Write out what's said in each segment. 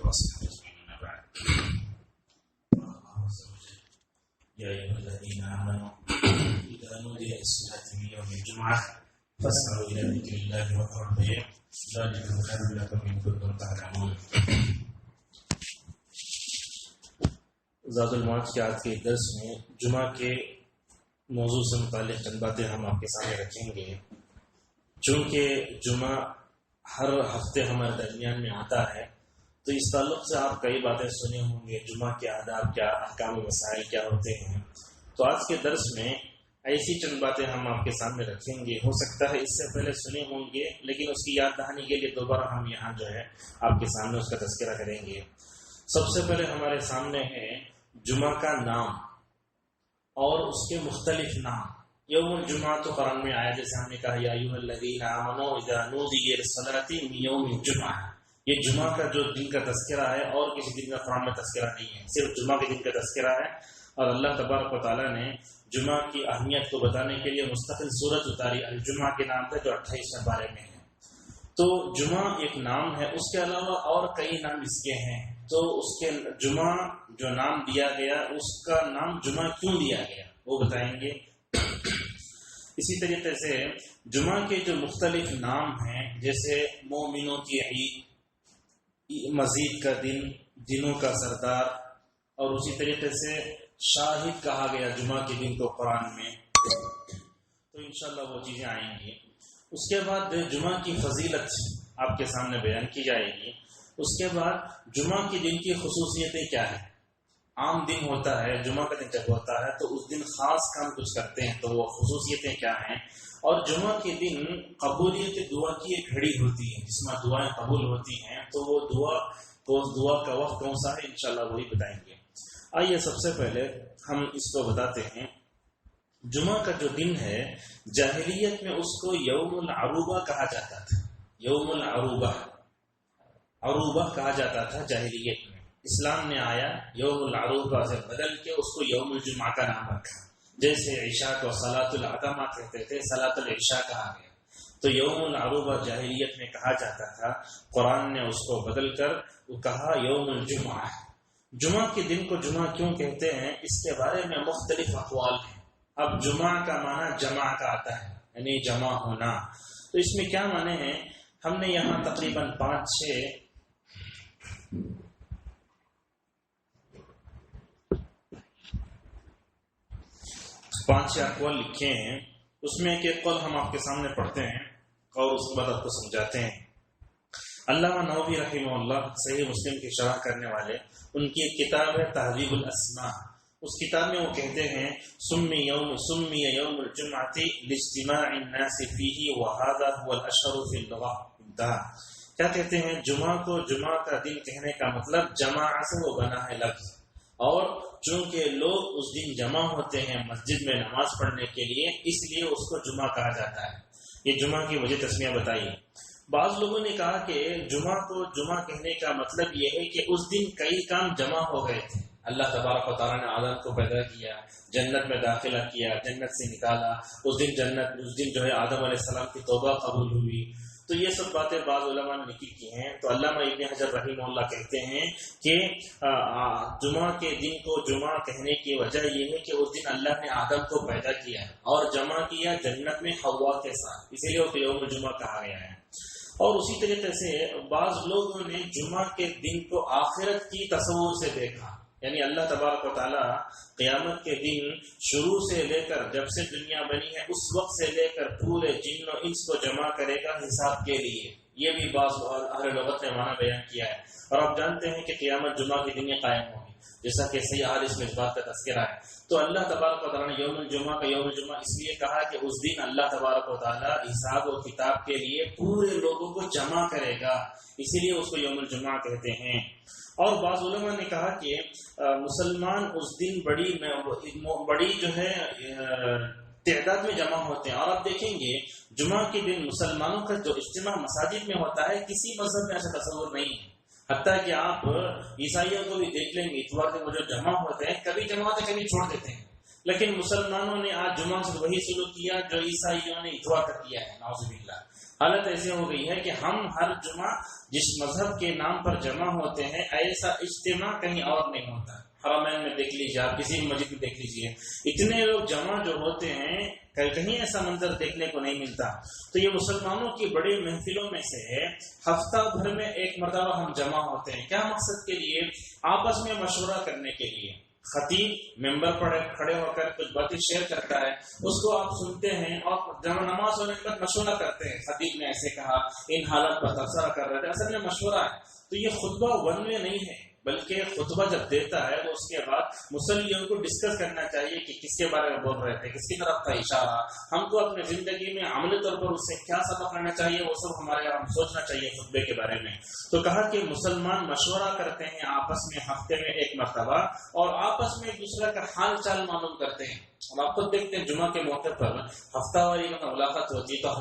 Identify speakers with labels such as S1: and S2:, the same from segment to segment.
S1: وأصحابه أجمعين بعد. يا أيها الذين آمنوا إذا نودي للصلاة من يوم الجمعة فاسعوا إلى ذكر الله وذروا البيع ذلكم خير لكم إن كنتم تعلمون. زاد المعاد کے آج کے درس میں جمعہ کے موضوع سے متعلق چند باتیں ہم آپ کے سامنے رکھیں گے. چونکہ جمعہ ہر ہفتے ہمارے درمیان میں آتا ہے تو اس تعلق سے آپ کئی باتیں سنے ہوں گے. جمعہ کے آداب کیا، احکام و مسائل کیا ہوتے ہیں. تو آج کے درس میں ایسی چند باتیں ہم آپ کے سامنے رکھیں گے. ہو سکتا ہے اس سے پہلے سنے ہوں گے لیکن اس کی یاد دہانی کے لیے دوبارہ ہم یہاں جو ہے آپ کے سامنے اس کا تذکرہ کریں گے. سب سے پہلے ہمارے سامنے ہے جمعہ کا نام اور اس کے مختلف نام. یوم الجمعہ تو قرآن میں آیا، جیسے ہم نے کہا یا ایھا الذین آمنوا اذا نودی للصلاۃ من یوم الجمعہ. یہ جمعہ کا جو دن کا تذکرہ ہے اور کسی دن کا قرآن میں تذکرہ نہیں ہے، صرف جمعہ کے دن کا تذکرہ ہے. اور اللہ تبارک و تعالیٰ نے جمعہ کی اہمیت کو بتانے کے لیے مستقل سورت اتاری الجمعہ کے نام پہ، جو 28 بارے میں ہے. تو جمعہ ایک نام ہے، اس کے علاوہ اور کئی نام اس کے ہیں. تو اس کے جمعہ جو نام دیا گیا اس کا نام جمعہ کیوں دیا گیا وہ بتائیں گے. اسی طریقے سے جمعہ کے جو مختلف نام ہیں، جیسے مومنوں کی عید، مزید کا دن، دنوں کا سردار، اور اسی طریقے سے شاہد کہا گیا جمعہ کے دن کو قرآن میں. تو انشاءاللہ وہ چیزیں آئیں گی. اس کے بعد جمعہ کی فضیلت آپ کے سامنے بیان کی جائے گی. اس کے بعد جمعہ کے دن کی خصوصیتیں کیا ہیں. عام دن ہوتا ہے، جمعہ کا دن جب ہوتا ہے تو اس دن خاص کام کچھ کرتے ہیں، تو وہ خصوصیتیں کیا ہیں. اور جمعہ کے دن قبولیت دعا کی ایک گھڑی ہوتی ہے جس میں دعائیں قبول ہوتی ہیں. تو وہ دعا کا وقت کون سا ہے انشاءاللہ وہی بتائیں گے. آئیے سب سے پہلے ہم اس کو بتاتے ہیں. جمعہ کا جو دن ہے جاہلیت میں اس کو یوم العروبہ کہا جاتا تھا. یوم العروبہ، عروبہ کہا جاتا تھا جاہلیت میں. اسلام نے آیا یوم العروبہ سے بدل کے اس کو یوم الجمعہ کا نام رکھا. جیسے عشاء کو صلاۃ العتمہ کہتے تھے، صلاۃ العشاء کہا گیا. تو یوم العروبہ جاہلیت میں کہا جاتا تھا. قرآن نے اس کو بدل کر وہ کہا یوم الجمعہ. جمعہ کے دن کو جمعہ کیوں کہتے ہیں اس کے بارے میں مختلف اقوال ہیں. اب جمعہ کا معنی جمع کا آتا ہے، یعنی جمع ہونا. تو اس میں کیا معنی ہیں، ہم نے یہاں تقریباً 5-6 اقوال لکھے ہیں. اس میں ایک قول ہم آپ کے سامنے پڑھتے ہیں اور اس کے بعد آپ کو سمجھاتے ہیں. علامہ نووی رحمہ اللہ صحیح مسلم کی شرح کرنے والے، ان کی ایک کتاب ہے تہذیب الاسماء. اس کتاب میں وہ کہتے ہیں سمی یوم الجمعۃ لاجتماع الناس فیہ وہذا هو الاشهر فی اللغة. کیا کہتے ہیں، جمعہ کو جمعہ کا دن کہنے کا مطلب جمع سے وہ بنا ہے لفظ، اور چونکہ لوگ اس دن جمع ہوتے ہیں مسجد میں نماز پڑھنے کے لیے، اس لیے اس کو جمعہ کہا جاتا ہے. یہ جمعہ کی وجہ تسمیہ بتائیے. بعض لوگوں نے کہا کہ جمعہ کو جمعہ کہنے کا مطلب یہ ہے کہ اس دن کئی کام جمع ہو گئے تھے. اللہ تبارک و تعالیٰ نے آدم کو پیدا کیا، جنت میں داخلہ کیا، جنت سے نکالا. اس دن جو ہے آدم علیہ السلام کی توبہ قبول ہوئی. تو یہ سب باتیں بعض علماء نے نقل کی ہیں. تو علامہ ابن حجر رحمہ اللہ کہتے ہیں کہ جمعہ کے دن کو جمعہ کہنے کی وجہ یہ ہے کہ اس دن اللہ نے آدم کو پیدا کیا اور جمع کیا جنت میں حوا کے ساتھ، اسی لیے وہ یوم الجمعہ کہا گیا ہے. اور اسی طریقے سے بعض لوگوں نے جمعہ کے دن کو آخرت کی تصور سے دیکھا، یعنی اللہ تبارک و تعالیٰ قیامت کے دن شروع سے لے کر جب سے دنیا بنی ہے اس وقت سے لے کر پورے جن و انس کو جمع کرے گا حساب کے لیے. یہ بھی بعض اہل لغت نے معنی بیان کیا ہے. اور آپ جانتے ہیں کہ قیامت جمعہ کے دن قائم ہوگی، جیسا کہ صحیح حدیث میں اس بات کا تذکرہ ہے. تو اللہ تبارک و تعالیٰ نے یوم الجمعہ کا یوم الجمعہ اس لیے کہا کہ اس دن اللہ تبارک و تعالیٰ حساب و کتاب کے لیے پورے لوگوں کو جمع کرے گا، اسی لیے اس کو یوم الجمعہ کہتے ہیں. اور بعض علماء نے کہا کہ مسلمان اس دن بڑی جو ہے تعداد میں جمع ہوتے ہیں. اور آپ دیکھیں گے جمعہ کے دن مسلمانوں کا جو اجتماع مساجد میں ہوتا ہے کسی مذہب میں ایسا تصور نہیں ہے. حتیٰ کہ آپ عیسائیوں کو بھی دیکھ لیں گے اتوار کے وہ جو جمع ہوتے ہیں کبھی جمع ہوتے کبھی چھوڑ دیتے ہیں. لیکن مسلمانوں نے آج جمعہ سے وہی سلوک کیا جو عیسائیوں نے اتوار کا کیا ہے، نعوذ باللہ. حالت ایسی ہو گئی ہے کہ ہم ہر جمعہ جس مذہب کے نام پر جمع ہوتے ہیں ایسا اجتماع کہیں اور نہیں ہوتا. حرمین میں دیکھ لیجیے، آپ کسی بھی مسجد میں دیکھ لیجیے، اتنے لوگ جمع جو ہوتے ہیں کہیں ایسا منظر دیکھنے کو نہیں ملتا. تو یہ مسلمانوں کی بڑی محفلوں میں سے ہے. ہفتہ بھر میں ایک مرتبہ ہم جمع ہوتے ہیں. کیا مقصد کے لیے؟ آپس میں مشورہ کرنے کے لیے. خطیب ممبر پر کھڑے ہو کر کچھ باتیں شیئر کرتا ہے، اس کو آپ سنتے ہیں اور جب نماز ہونے کے بعد مشورہ کرتے ہیں. خطیب نے ایسے کہا، ان حالت پر تبصرہ کر رہے تھے. اصل میں مشورہ ہے. تو یہ خطبہ ون وے نہیں ہے، بلکہ خطبہ جب دیتا ہے تو اس کے بعد مسلمانوں کو ڈسکس کرنا چاہیے کہ کس کے بارے میں بول رہے تھے، کس کی طرف تھا اشارہ، ہم کو اپنے زندگی میں عملی طور پر اس سے کیا سبق لینا چاہیے، وہ سب ہمارے ہم سوچنا چاہیے خطبے کے بارے میں. تو کہا کہ مسلمان مشورہ کرتے ہیں آپس میں ہفتے میں ایک مرتبہ، اور آپس میں ایک دوسرے کا حال چال معلوم کرتے ہیں. ہم آپ خود دیکھتے ہیں جمعہ کے موقع پر ہفتہ واری ملاقات ہوتی ہے، تو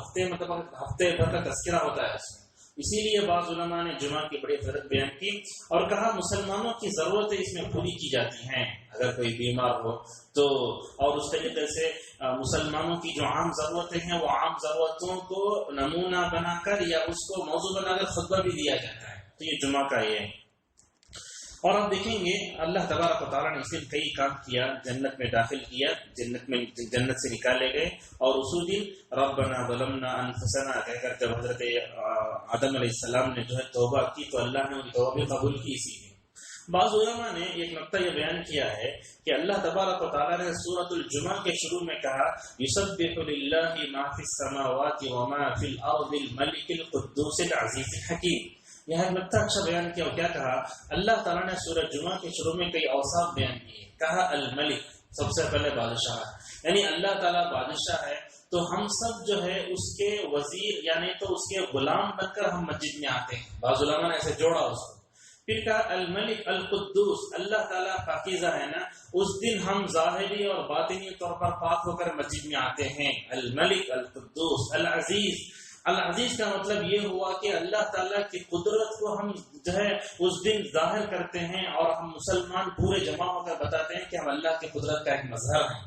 S1: ہفتے بھر کا تذکرہ ہوتا ہے اس میں. اسی لیے بعض علماء نے جمعہ کی بڑی فضیلت بیان کی اور کہا مسلمانوں کی ضرورتیں اس میں پوری کی جاتی ہیں. اگر کوئی بیمار ہو تو، اور اس طریقے سے مسلمانوں کی جو عام ضرورتیں ہیں وہ عام ضرورتوں کو نمونہ بنا کر یا اس کو موضوع بنا کر خطبہ بھی دیا جاتا ہے. تو یہ جمعہ کا یہ ہے. اور آپ دیکھیں گے اللہ تبارک و تعالیٰ نے اس دن کئی کام کیا. جنت میں داخل کیا، جنت سے نکالے گئے، اور اسی دن ربنا ظلمنا انفسنا کہہ کر جب حضرت آدم علیہ السلام نے جو ہے توبہ کی تو اللہ نے ان کی توبہ بھی قبول کی. اسی دن بعض علماء نے ایک نقطہ یہ بیان کیا ہے کہ اللہ تبارک و تعالیٰ نے سورۃ الجمعہ کے شروع میں کہا یسبح للہ ما فی السماوات وما فی الارض الملک القدوس العزیز الحکیم. یہ ایک نقطہ اچھا بیان کیا. اور کیا کہا اللہ تعالیٰ نے سورۃ جمعہ کے شروع میں کئی اوصاف بیان کیے. کہا الملک، سب سے پہلے بادشاہ، یعنی اللہ تعالیٰ بادشاہ ہے تو ہم سب جو ہے اس کے وزیر یعنی تو اس کے غلام بن کر ہم مسجد میں آتے ہیں. بعض علماء نے ایسے جوڑا اس کو. پھر کہا الملک القدوس، اللہ تعالیٰ پاکیزہ ہے نا، اس دن ہم ظاہری اور باطنی طور پر پاک ہو کر مسجد میں آتے ہیں. الملک القدوس العزیز. العزیز کا مطلب یہ ہوا کہ اللہ تعالیٰ کی قدرت کو ہم جو ہے اس دن ظاہر کرتے ہیں اور ہم مسلمان پورے جمع ہو کر بتاتے ہیں کہ ہم اللہ کی قدرت کا ایک مظہر ہیں.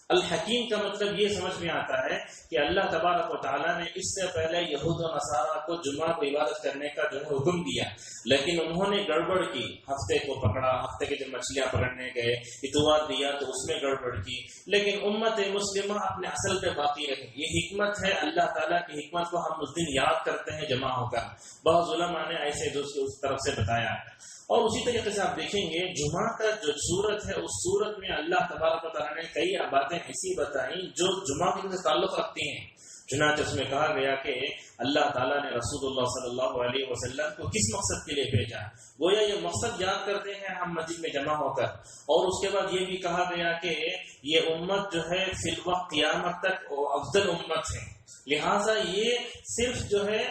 S1: الحکیم کا مطلب یہ سمجھ میں آتا ہے کہ اللہ تبارک و تعالیٰ نے اس سے پہلے یہود و نصارہ کو جمعہ کو عبادت کرنے کا جو ہے حکم دیا، لیکن انہوں نے گڑبڑ کی. ہفتے کو پکڑا، ہفتے کے جب مچھلیاں پکڑنے گئے اتوار دیا تو اس میں گڑبڑ کی، لیکن امت مسلمہ اپنے اصل پہ باقی رہی. یہ حکمت ہے اللہ تعالیٰ کی حکمت کو ہم اس دن یاد کرتے ہیں جمع ہو کر. بعض علماء نے ایسے اس طرف سے بتایا. اور اسی طریقے سے آپ دیکھیں گے جمعہ کا جو سورت ہے اس سورت میں اللہ تبارک و تعالیٰ نے کئی باتیں ایسی بتائیں جو جمعہ کے تعلق رکھتی ہیں. چنانچہ اس میں کہا گیا کہ اللہ تعالیٰ نے رسول اللہ صلی اللہ علیہ وسلم کو کس مقصد کے لیے بھیجا. گویا یہ مقصد یاد کرتے ہیں ہم مسجد میں جمع ہو کر. اور اس کے بعد یہ بھی کہا گیا کہ یہ امت جو ہے فی الوقت قیامت تک افضل امت ہے، لہٰذا یہ صرف جو ہے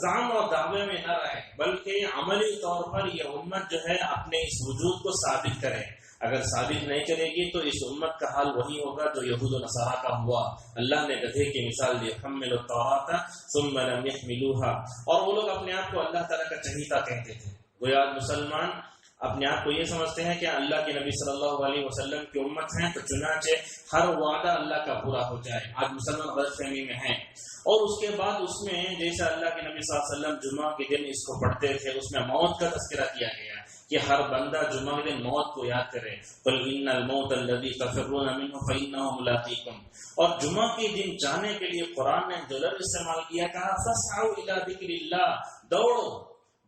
S1: زعم اور دعوے میں نہ رہے بلکہ عملی طور پر یہ امت جو ہے اپنے اس وجود کو ثابت کرے. اگر ثابت نہیں کرے گی تو اس امت کا حال وہی ہوگا جو یہود و نصارہ کا ہوا. اللہ نے گدھے کی مثال دی، حملوا التوراۃ ثم لم يحملوها، اور وہ لوگ اپنے آپ کو اللہ تعالیٰ کا چہیتا کہتے تھے. گویا مسلمان اپنے آپ کو یہ سمجھتے ہیں کہ اللہ کے نبی صلی اللہ علیہ وسلم کی امت ہیں تو چنانچہ ہر وعدہ اللہ کا پورا ہو جائے. آج مسلمان غلط فہمی میں ہیں. اور اس کے بعد اس میں جیسا اللہ کے نبی صلی اللہ علیہ وسلم جمعہ کے دن اس کو پڑھتے تھے اس میں موت کا تذکرہ کیا گیا کہ ہر بندہ جمعہ کے دن موت کو یاد کرے. قل ان الموت الذی تفرون منه فانه ملاقیکم. اور جمعہ کے دن جانے کے لیے قرآن نے جو لفظ استعمال کیا، کہا فاسعوا الی ذکر اللہ. دوڑو.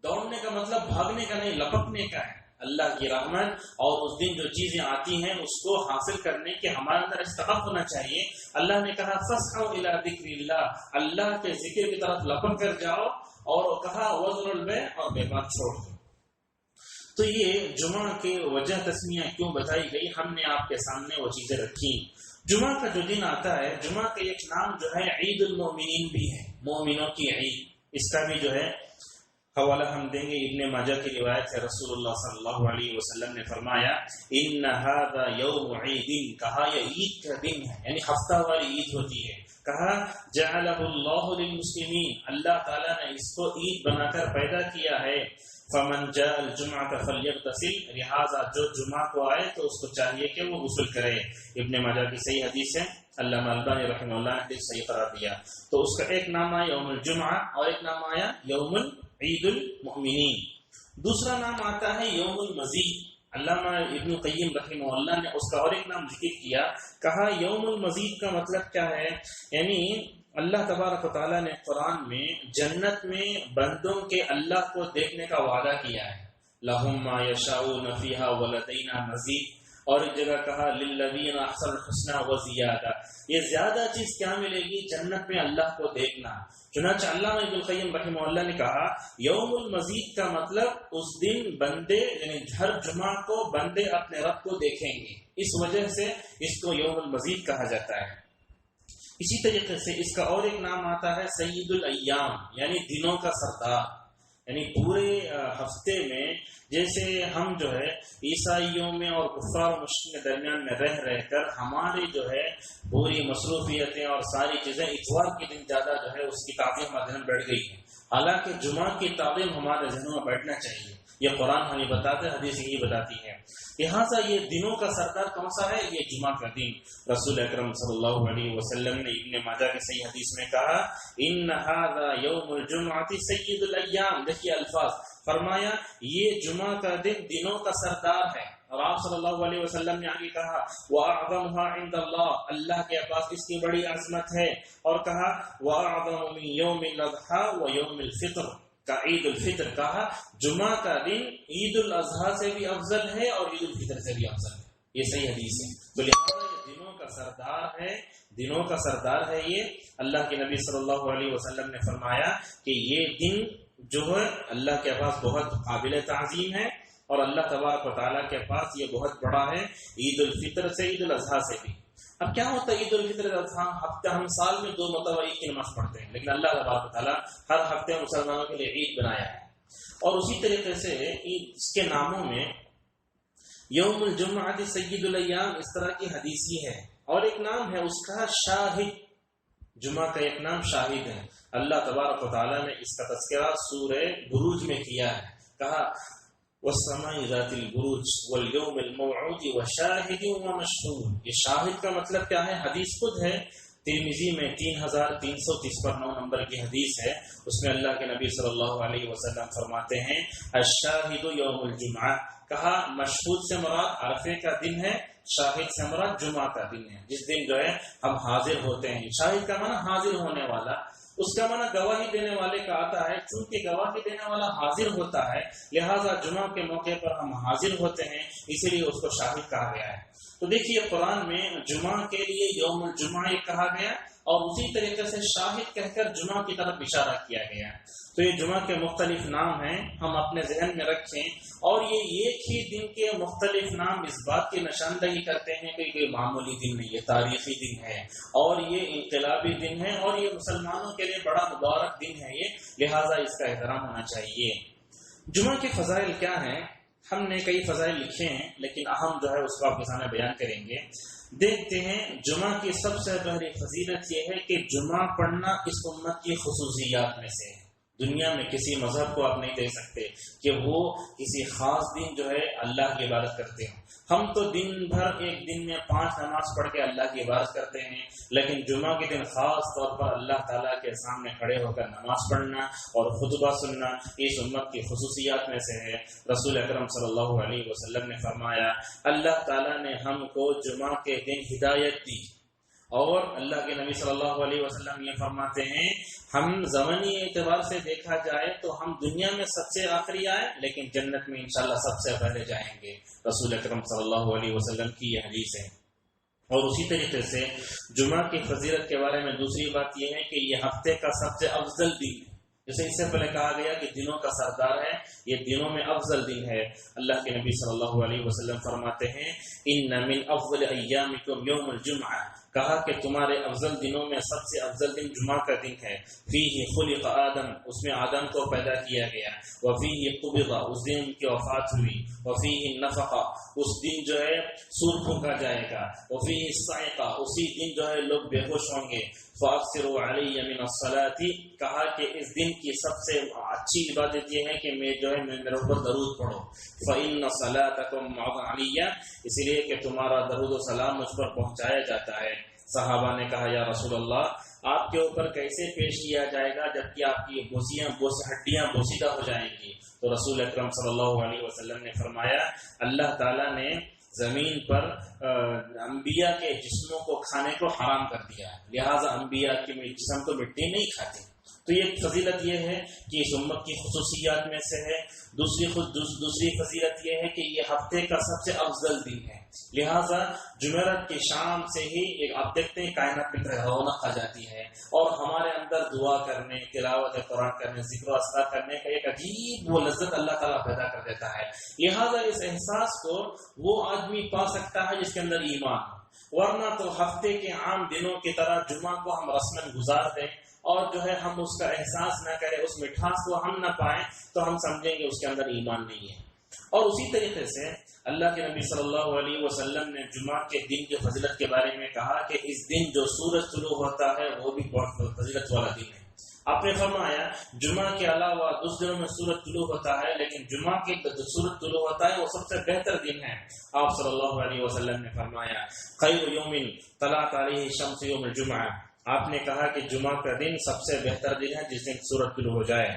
S1: دوڑنے کا مطلب بھاگنے کا نہیں، لپکنے کا ہے. اللہ کی رحمت اور اس دن جو چیزیں آتی ہیں اس کو حاصل کرنے کے ہمارے اندر استحقاق ہونا چاہیے. اللہ نے کہا فاسعوا الی ذکر اللہ، اللہ کے ذکر کی طرف لپک کر جاؤ، اور کہا وذروا البیع، اور بیع چھوڑ دو. تو یہ جمعہ کی وجہ تسمیہ کیوں بتائی گئی، ہم نے آپ کے سامنے وہ چیزیں رکھی. جمعہ کا جو دن آتا ہے، جمعہ کا ایک نام جو ہے عید المومنین بھی ہے، مومنوں کی عید. اس کا بھی جو ہے حوالہ ہم دیں گے. ابن ماجہ کی روایت ہے، رسول اللہ صلی اللہ علیہ وسلم نے فرمایا ان ھذا یوم عید، کہا یہ عید کا دن ہے، یعنی ہفتہ والی عید ہوتی ہے. کہا جعلہ اللہ للمسلمین، اللہ تعالیٰ نے اس کو عید بنا کر پیدا کیا ہے. فمن جاء الجمعہ فلیغتسل، لہذا جو جمعہ کو آئے تو اس کو چاہیے کہ وہ غسل کرے. ابن ماجہ کی صحیح حدیث ہے. علامہ البانی رحمہ اللہ نے حدیث صحیح قرار دیا. تو اس کا ایک نام آیا یوم الجمعہ اور ایک نام آیا یوم عید المؤمنین. دوسرا نام آتا ہے یوم المزید. علامہ ابن قیم رحمہ اللہ نے اس کا اور ایک نام ذکر کیا, کہا یوم المزید کا مطلب کیا ہے, یعنی اللہ تبارک و تعالیٰ نے قرآن میں جنت میں بندوں کے اللہ کو دیکھنے کا وعدہ کیا ہے, لہم ما یشاؤون فیہا ولدینا مزید. اور ایک جگہ کہا للذین احسنوا الحسنی وزیادہ, یہ زیادہ چیز کیا ملے گی, جنت میں اللہ کو دیکھنا. چنانچہ علامہ ابن القیم رحمہ اللہ نے کہا یوم المزید کا مطلب اس دن بندے یعنی ہر جمعہ کو بندے اپنے رب کو دیکھیں گے, اس وجہ سے اس کو یوم المزید کہا جاتا ہے. اسی طریقے سے اس کا اور ایک نام آتا ہے سید الایام, یعنی دنوں کا سردار. یعنی پورے ہفتے میں جیسے ہم جو ہے عیسائیوں میں اور کفار و مشرکین کے درمیان میں رہ کر ہماری جو ہے پوری مصروفیتیں اور ساری چیزیں اتوار کے دن زیادہ جو ہے اس کی تعظیم ہمارے ذہن میں بیٹھ گئی ہے. حالانکہ جمعہ کی تعظیم ہمارے ذہنوں میں بیٹھنا چاہیے. یہ قرآن ہمیں بتاتا ہے, حدیث یہی بتاتی ہے. لہٰذا یہ دنوں کا سردار کون سا ہے, یہ جمعہ کا دن. رسول اکرم صلی اللہ علیہ وسلم نے ابن ماجہ کی صحیح حدیث میں کہا ان ھذا یوم الجمعۃ سید الایام. دیکھیے الفاظ, فرمایا یہ جمعہ کا دن دنوں کا سردار ہے. اور آپ صلی اللہ علیہ وسلم نے آگے کہا وَأَعْظَمُهَا عِنْدَ اللَّهِ, اللہ کے پاس اس کی بڑی عظمت ہے. اور کہا وَأَعْظَمُ مِنْ يَوْمِ الْأَضْحَىٰ وَيَوْمِ الْفِطْرِ, کا عید الفطر. کہا جمعہ کا دن عید الاضحیٰ سے بھی افضل ہے اور عید الفطر سے بھی افضل ہے. یہ صحیح حدیث ہے. تو لہٰذا یہ دنوں کا سردار ہے, دنوں کا سردار ہے. یہ اللہ کے نبی صلی اللہ علیہ وسلم نے فرمایا کہ یہ دن جو ہے اللہ کے پاس بہت قابل تعظیم ہے اور اللہ تبارک و تعالیٰ کے پاس یہ بہت بڑا ہے, عید الفطر سے عید الاضحیٰ سے بھی. اب کیا ہوتا ہے عید الفطر ہفتہ ہم سال میں 2 مرتبہ عید کی نماز پڑھتے ہیں, لیکن اللہ تبارک و تعالیٰ ہر ہفتے مسلمانوں کے لیے عید بنایا ہے. اور اسی طریقے سے اس کے ناموں میں یوم الجمعہ سید الایام اس طرح کی حدیثی ہے. اور ایک نام ہے اس کا شاہد, جمعہ کا ایک نام شاہد ہے. اللہ تبارک و تعالیٰ نے اس کا تذکرہ سورہ بروج میں کیا ہے. کہا والسماء ذات البروج واليوم الموعود وشاهد ومشهود. یہ شاہد کا مطلب کیا ہے, حدیث خود ہے ترمذی میں 3339 نمبر کی حدیث ہے. اس میں اللہ کے نبی صلی اللہ علیہ وسلم فرماتے ہیں الشاہد یوم الجمعہ. کہا مشہود سے مراد عرفے کا دن ہے, شاہد سے مراد جمعہ کا دن ہے, جس دن جو ہے ہم حاضر ہوتے ہیں. شاہد کا معنی حاضر ہونے والا, اس کا معنی گواہی دینے والے کا آتا ہے. چونکہ گواہی دینے والا حاضر ہوتا ہے لہذا جمعہ کے موقع پر ہم حاضر ہوتے ہیں, اسی لیے اس کو شاہد کہا گیا ہے. تو دیکھیے قرآن میں جمعہ کے لیے یوم الجمعہ کہا گیا اور اسی طریقے سے شاہد کہہ کر جمعہ کی طرف اشارہ کیا گیا. تو یہ جمعہ کے مختلف نام ہیں, ہم اپنے ذہن میں رکھیں. اور یہ ایک ہی دن کے مختلف نام اس بات کی نشاندہی کرتے ہیں کہ کوئی معمولی دن نہیں, یہ تاریخی دن ہے اور یہ انقلابی دن ہے اور یہ مسلمانوں کے لیے بڑا مبارک دن ہے یہ, لہٰذا اس کا احترام ہونا چاہیے. جمعہ کے فضائل کیا ہیں؟ ہم نے کئی فضائل لکھے ہیں لیکن اہم جو ہے اس کو آپ کے سامنے بیان کریں گے. دیکھتے ہیں جمعہ کی سب سے پہلی فضیلت یہ ہے کہ جمعہ پڑھنا اس امت کی خصوصیات میں سے ہے. دنیا میں کسی مذہب کو آپ نہیں دیکھ سکتے کہ وہ کسی خاص دن جو ہے اللہ کی عبادت کرتے ہیں. ہم تو دن بھر ایک دن میں 5 نماز پڑھ کے اللہ کی عبادت کرتے ہیں, لیکن جمعہ کے دن خاص طور پر اللہ تعالیٰ کے سامنے کھڑے ہو کر نماز پڑھنا اور خطبہ سننا اس امت کی خصوصیات میں سے ہے. رسول اکرم صلی اللہ علیہ وسلم نے فرمایا اللہ تعالیٰ نے ہم کو جمعہ کے دن ہدایت دی. اور اللہ کے نبی صلی اللہ علیہ وسلم یہ فرماتے ہیں ہم زمانی اعتبار سے دیکھا جائے تو ہم دنیا میں سب سے آخری آئے لیکن جنت میں انشاءاللہ سب سے پہلے جائیں گے. رسول اکرم صلی اللہ علیہ وسلم کی یہ حدیث ہے. اور اسی طریقے سے جمعہ کی فضیلت کے بارے میں دوسری بات یہ ہے کہ یہ ہفتے کا سب سے افضل دن ہے. جیسے اس سے پہلے کہا گیا کہ دنوں کا سردار ہے, یہ دنوں میں افضل دن ہے. اللہ کے نبی صلی اللہ علیہ وسلم فرماتے ہیں ان من افضل ایامکم یوم الجمعہ. کہا کہ تمہارے افضل دنوں میں سب سے افضل دن جمعہ کا دن ہے. فیہ خلق آدم, اس میں آدم کو پیدا کیا گیا. وفیہ قبض, اس دن ان کی وفات ہوئی. وفیہ نفخ, اس دن جو ہے سور پھونکا جائے گا. وفیہ الصاعقہ, اسی دن جو ہے لوگ بے ہوش ہوں گے. فاکثروا علی من الصلاۃ, کہا کہ اس دن کی سب سے اچھی عبادت یہ ہے کہ میں جو ہے میرے اوپر درود پڑھو. فإن صلاتکم علیہ, اس لیے کہ تمہارا درود و سلام مجھ پر پہنچایا جاتا ہے. صحابہ نے کہا یا رسول اللہ آپ کے اوپر کیسے پیش کیا جائے گا جبکہ آپ کی ہڈیاں بوسیدہ ہو جائیں گی؟ تو رسول اکرم صلی اللہ علیہ وسلم نے فرمایا اللہ تعالیٰ نے زمین پر انبیاء کے جسموں کو کھانے کو حرام کر دیا ہے، لہٰذا انبیاء کے جسم کو مٹی نہیں کھاتے۔ تو یہ فضیلت یہ ہے کہ اس امت کی خصوصیات میں سے ہے۔ دوسری فضیلت یہ ہے کہ یہ ہفتے کا سب سے افضل دن ہے، لہٰذا جمعرات کی شام سے ہی آپ دیکھتے ہیں کائنات میں رونق آ جاتی ہے، اور ہمارے اندر دعا کرنے، تلاوت قرآن کرنے، ذکر و اذکار کرنے کا ایک عجیب وہ لذت اللہ تعالیٰ پیدا کر دیتا ہے۔ لہٰذا اس احساس کو وہ آدمی پا سکتا ہے جس کے اندر ایمان ہو، ورنہ تو ہفتے کے عام دنوں کی طرح جمعہ کو ہم رسماً گزار دیں اور جو ہے ہم اس کا احساس نہ کریں، اس مٹھاس کو ہم نہ پائیں، تو ہم سمجھیں گے اس کے اندر ایمان نہیں ہے۔ اور اسی طریقے سے اللہ کے نبی صلی اللہ علیہ وسلم نے جمعہ کے دن کی فضیلت کے بارے میں کہا کہ اس دن جو سورج طلوع ہوتا ہے وہ بھی بہت فضیلت والا دن ہے۔ آپ نے فرمایا جمعہ کے علاوہ دوسرے دنوں میں سورج طلوع ہوتا ہے، لیکن جمعہ کے جو سورج طلوع ہوتا ہے وہ سب سے بہتر دن ہے۔ آپ صلی اللہ علیہ وسلم نے فرمایا خیر یوم طلعت علیہ الشمس یوم الجمعہ، آپ نے کہا کہ جمعہ کا دن سب سے بہتر دن ہے جس دن سورج طلوع ہو جائے۔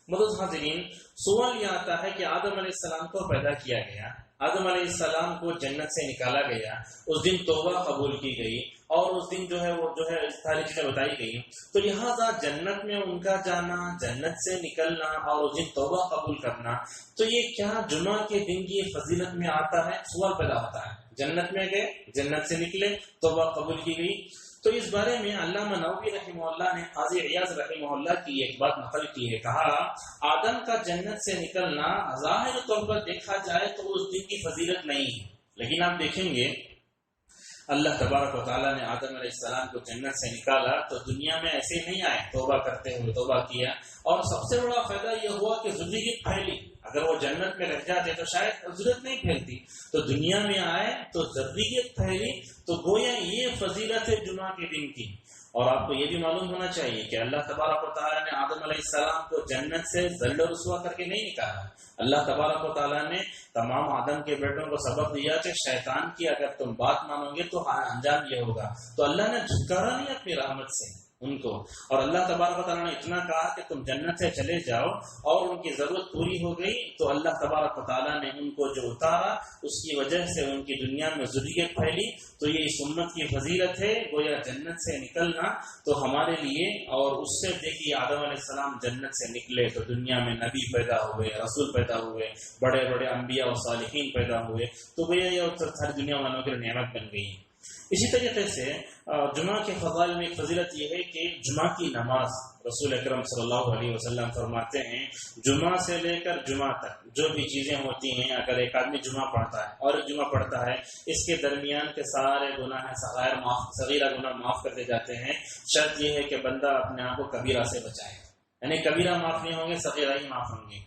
S1: معزز حاضرین، سوال یہ آتا ہے کہ آدم علیہ السلام کو پیدا کیا گیا، آدم علیہ السلام کو جنت سے نکالا گیا، اس دن توبہ قبول کی گئی، اور اس دن جو ہے وہ ساری چیزیں بتائی گئی، تو لہٰذا جنت میں ان کا جانا، جنت سے نکلنا اور اس دن توبہ قبول کرنا، تو یہ کیا جمعہ کے دن کی فضیلت میں آتا ہے؟ سوال پیدا ہوتا ہے۔ جنت میں گئے، جنت سے نکلے، توبہ قبول کی گئی، تو اس بارے میں علامہ نووی رحمہ اللہ نے قاضی عیاض رحمہ اللہ کی ایک بات نقل کی ہے۔ کہا آدم کا جنت سے نکلنا ظاہر طور پر دیکھا جائے تو اس دن کی فضیلت نہیں ہے، لیکن آپ دیکھیں گے اللہ تبارک و تعالیٰ نے آدم علیہ السلام کو جنت سے نکالا تو دنیا میں ایسے نہیں آئے، توبہ کرتے ہوئے توبہ کیا، اور سب سے بڑا فائدہ یہ ہوا کہ ذریت پھیلی۔ اگر وہ جنت میں رہ جاتے تو شاید ذریت نہیں پھیلتی، تو دنیا میں آئے تو ذریت پھیلی، تو گویا یہ فضیلت ہے جمعہ کے دن کی۔ اور آپ کو یہ بھی معلوم ہونا چاہیے کہ اللہ تبارک و تعالیٰ نے آدم علیہ السلام کو جنت سے ذل و رسوا کر کے نہیں نکالا۔ اللہ تبارک و تعالیٰ نے تمام آدم کے بیٹوں کو سبق دیا کہ شیطان کی اگر تم بات مانو گے تو انجام یہ ہوگا، تو اللہ نے جھٹکارا نہیں اپنی رحمت سے ان کو، اور اللہ تبارک و تعالیٰ نے اتنا کہا کہ تم جنت سے چلے جاؤ، اور ان کی ضرورت پوری ہو گئی تو اللہ تبارک و تعالیٰ نے ان کو جو اتارا اس کی وجہ سے ان کی دنیا میں ذریت پھیلی۔ تو یہ اس امت کی فضیلت ہے، گویا جنت سے نکلنا تو ہمارے لیے، اور اس سے دیکھیے آدم علیہ السلام جنت سے نکلے تو دنیا میں نبی پیدا ہوئے، رسول پیدا ہوئے، بڑے بڑے انبیاء و صالحین پیدا ہوئے، تو گویا یہ ساری دنیا والوں کی نعمت بن گئی۔ اسی طریقے سے جمعہ کے فضائل میں ایک فضیلت یہ ہے کہ جمعہ کی نماز، رسول اکرم صلی اللہ علیہ وسلم فرماتے ہیں جمعہ سے لے کر جمعہ تک جو بھی چیزیں ہوتی ہیں، اگر ایک آدمی جمعہ پڑھتا ہے اور ایک جمعہ پڑھتا ہے، اس کے درمیان کے سارے گناہ صغیرہ گناہ معاف کر دیے جاتے ہیں۔ شرط یہ ہے کہ بندہ اپنے آپ کو کبیرہ سے بچائے، یعنی کبیرہ معاف نہیں ہوں گے، صغیرہ ہی معاف ہوں گے۔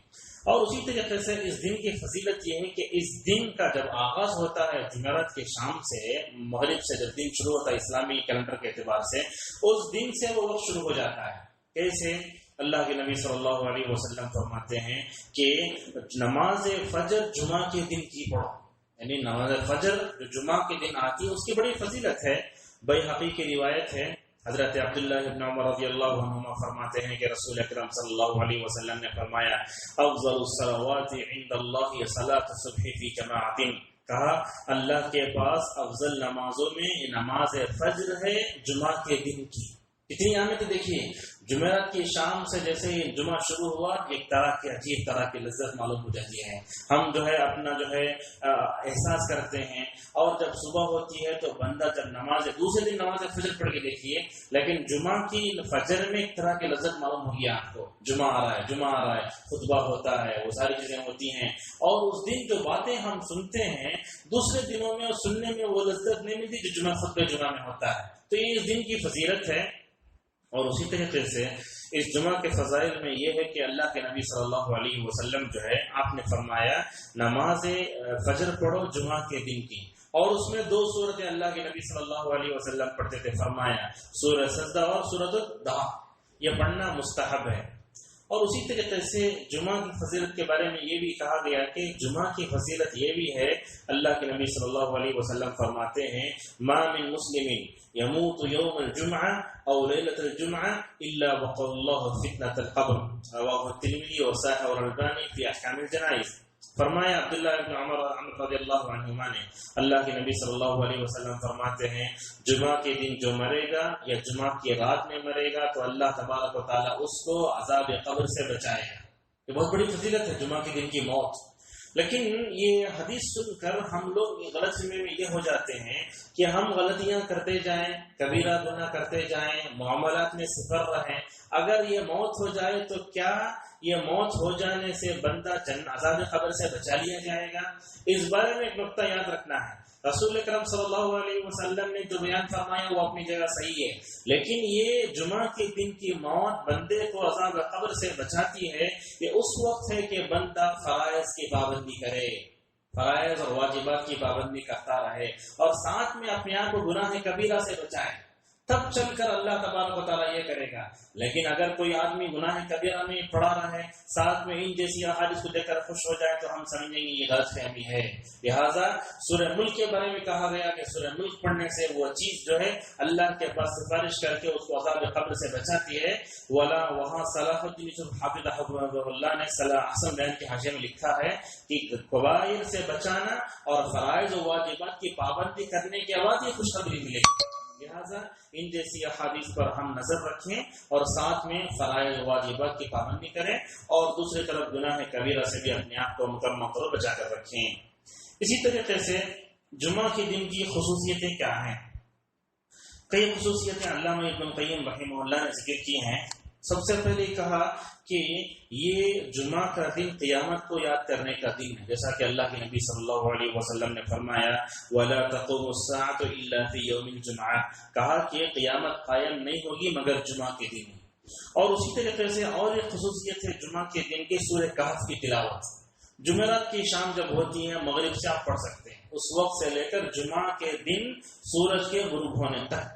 S1: اور اسی طریقے سے اس دن کی فضیلت یہ ہے کہ اس دن کا جب آغاز ہوتا ہے جمعرات کے شام سے، مغرب سے جب دن شروع ہوتا ہے اسلامی کیلنڈر کے اعتبار سے، اس دن سے وہ وقت شروع ہو جاتا ہے۔ کیسے؟ اللہ کے نبی صلی اللہ علیہ وسلم فرماتے ہیں کہ نماز فجر جمعہ کے دن کی پڑھو، یعنی نماز فجر جو جمعہ کے دن آتی ہے اس کی بڑی فضیلت ہے۔ بیہقی کی روایت ہے، حضرت عبداللہ ابن عمر رضی اللہ عنہما فرماتے ہیں کہ رسول اکرم صلی اللہ علیہ وسلم نے فرمایا افضل الصلوات عند اللہ صلاۃ الصبح فی جماعت، کہا اللہ کے پاس افضل نمازوں میں نماز فجر ہے جمعہ کے دن کی۔ کتنی اہمیت دیکھیے، جمعرات کی شام سے جیسے ہی جمعہ شروع ہوا ایک طرح کی عجیب طرح کی لذت معلوم ہو جاتی ہے، ہم جو ہے اپنا جو ہے احساس کرتے ہیں، اور جب صبح ہوتی ہے تو بندہ جب دوسرے دن نماز فجر پڑھ کے دیکھیے، لیکن جمعہ کی فجر میں ایک طرح کی لذت معلوم ہوگی آپ کو، جمعہ آ رہا ہے، خطبہ ہوتا ہے، وہ ساری چیزیں ہوتی ہیں، اور اس دن جو باتیں ہم سنتے ہیں دوسرے دنوں میں سننے میں وہ لذت نہیں ملتی جو خطبہ جمعہ میں ہوتا ہے۔ تو یہ اس دن کی فضیلت ہے۔ اور اسی طریقے سے اس جمعہ کے فضائل میں یہ ہے کہ اللہ کے نبی صلی اللہ علیہ وسلم جو ہے آپ نے فرمایا نماز فجر پڑھو جمعہ کے دن کی، اور اس میں 2 سورتیں اللہ کے نبی صلی اللہ علیہ وسلم پڑھتے تھے، فرمایا سورہ سجدہ اور سورۃ الضحیٰ، یہ پڑھنا مستحب ہے۔ اور اسی طریقے سے جمعہ کی فضیلت کے بارے میں یہ بھی کہا گیا کہ جمعہ کی فضیلت یہ بھی ہے، اللہ کے نبی صلی اللہ علیہ وسلم فرماتے ہیں ما من مسلم يموت يوم الجمعة او ليلة الجمعة الا وقى الله فتنة القبر، رواه الترمذی وصححه الالبانی فی احکام الجنائز۔ فرمایا عبداللہ ابن عمر رضی اللہ عنہما نے، اللہ کے نبی صلی اللہ علیہ وسلم فرماتے ہیں جمعہ کے دن جو مرے گا یا جمعہ کی رات میں مرے گا تو اللہ تبارک و تعالیٰ اس کو عذاب قبر سے بچائے گا۔ یہ بہت بڑی فضیلت ہے جمعہ کے دن کی موت۔ لیکن یہ حدیث سن کر ہم لوگ غلط فہمی میں یہ ہو جاتے ہیں کہ ہم غلطیاں کرتے جائیں، کبیرہ گناہ کرتے جائیں، معاملات میں صفر رہیں، اگر یہ موت ہو جائے تو کیا یہ موت ہو جانے سے بندہ عذاب قبر سے بچا لیا جائے گا؟ اس بارے میں ایک نقطہ یاد رکھنا ہے۔ رسول اکرم صلی اللہ علیہ وسلم نے جو بیان فرمایا وہ اپنی جگہ صحیح ہے، لیکن یہ جمعہ کے دن کی موت بندے کو عذاب قبر سے بچاتی ہے یہ اس وقت ہے کہ بندہ فرائض کی پابندی کرے، فرائض اور واجبات کی پابندی کرتا رہے اور ساتھ میں اپنے آپ کو گناہ کبیرہ سے بچائے، تب چل کر اللہ تبارک و تعالیٰ یہ کرے گا۔ لیکن اگر کوئی آدمی گناہ کبیرہ میں پڑا رہے، ساتھ میں ان جیسی احادیث کو دیکھ کر خوش ہو جائے تو ہم سمجھیں گے یہ غلط فہمی ہے۔ لہٰذا سورہ ملک کے بارے میں کہا گیا کہ سورہ ملک پڑھنے سے وہ چیز جو ہے اللہ کے پاس سفارش کر کے اس کو عذاب قبر سے بچاتی ہے۔ وہاں صلاح الدین یوسف حافظ اللہ نے صلاح احسن بیان کے حاشیے میں لکھا ہے کہ کبائر سے بچانا اور فرائض و واجبات کی پابندی کرنے کے بعد یہ خوشخبری ملے گی۔ لہٰذا ان جیسی احادیث پر ہم نظر رکھیں اور ساتھ میں فرائض و واجبات کی پابندی کریں اور دوسری طرف گناہ کبیرہ سے بھی اپنے آپ کو مکمل طور بچا کر رکھیں۔ اسی طریقے سے جمعہ کے دن کی خصوصیتیں کیا ہیں؟ کئی خصوصیتیں علامہ ابن القیم رحمہ اللہ نے ذکر کی ہیں۔ سب سے پہلے کہا کہ یہ جمعہ کا دن قیامت کو یاد کرنے کا دن ہے، جیسا کہ اللہ کے نبی صلی اللہ علیہ وسلم نے فرمایا وَلَا تَقُومُ السَّاعَةُ إِلَّا فِي يَوْمِ الْجُمْعَةِ، کہا کہ قیامت قائم نہیں ہوگی مگر جمعہ کے دن۔ اور اسی طریقے سے اور ایک خصوصیت ہے جمعہ کے دن کی سورہ کہف کی تلاوت۔ جمعرات کی شام جب ہوتی ہے مغرب سے آپ پڑھ سکتے ہیں، اس وقت سے لے کر جمعہ کے دن سورج کے غروب ہونے تک۔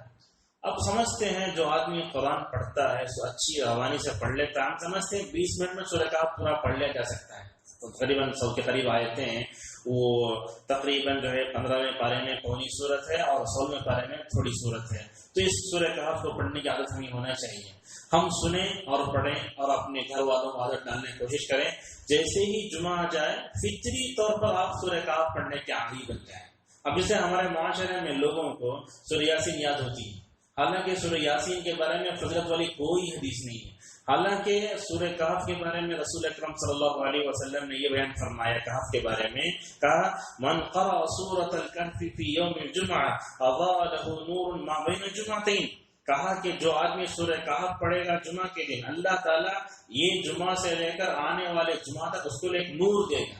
S1: اب سمجھتے ہیں جو آدمی قرآن پڑھتا ہے سو اچھی روانی سے پڑھ لیتا ہے، ہم سمجھتے ہیں 20 منٹ میں سورہ کہف پورا پڑھ لیا جا سکتا ہے، تو تقریباً 100 کے قریب آیتیں ہیں، وہ تقریباً جو ہے 15ویں پارے میں پوری صورت ہے اور 16ویں پارے میں تھوڑی صورت ہے۔ تو اس سورہ کہف کو پڑھنے کی عادت ہمیں ہونا چاہیے، ہم سنیں اور پڑھیں اور اپنے گھر والوں کو عادت ڈالنے کی کوشش کریں۔ جیسے ہی جمعہ آ جائے فطری طور پر آپ سورہ کہف پڑھنے کے عادی بن جائیں۔ اب جیسے ہمارے معاشرے میں لوگوں کو سورہ یاسین یاد ہوتی ہے، حالانکہ سورہ یاسین کے بارے میں فضیلت والی کوئی حدیث نہیں ہے، حالانکہ سورہ کہف کے بارے میں رسول اکرم صلی اللہ علیہ وسلم نے یہ بیان فرمایا کہف کے بارے میں، کہا من قرأ سورۃ الکہف فی یوم الجمعہ اضاء له نور ما بین الجمعتین، کہا کہ جو آدمی سورہ کہف پڑھے گا جمعہ کے دن، اللہ تعالیٰ یہ جمعہ سے لے کر آنے والے جمعہ تک اس کو ایک نور دے گا۔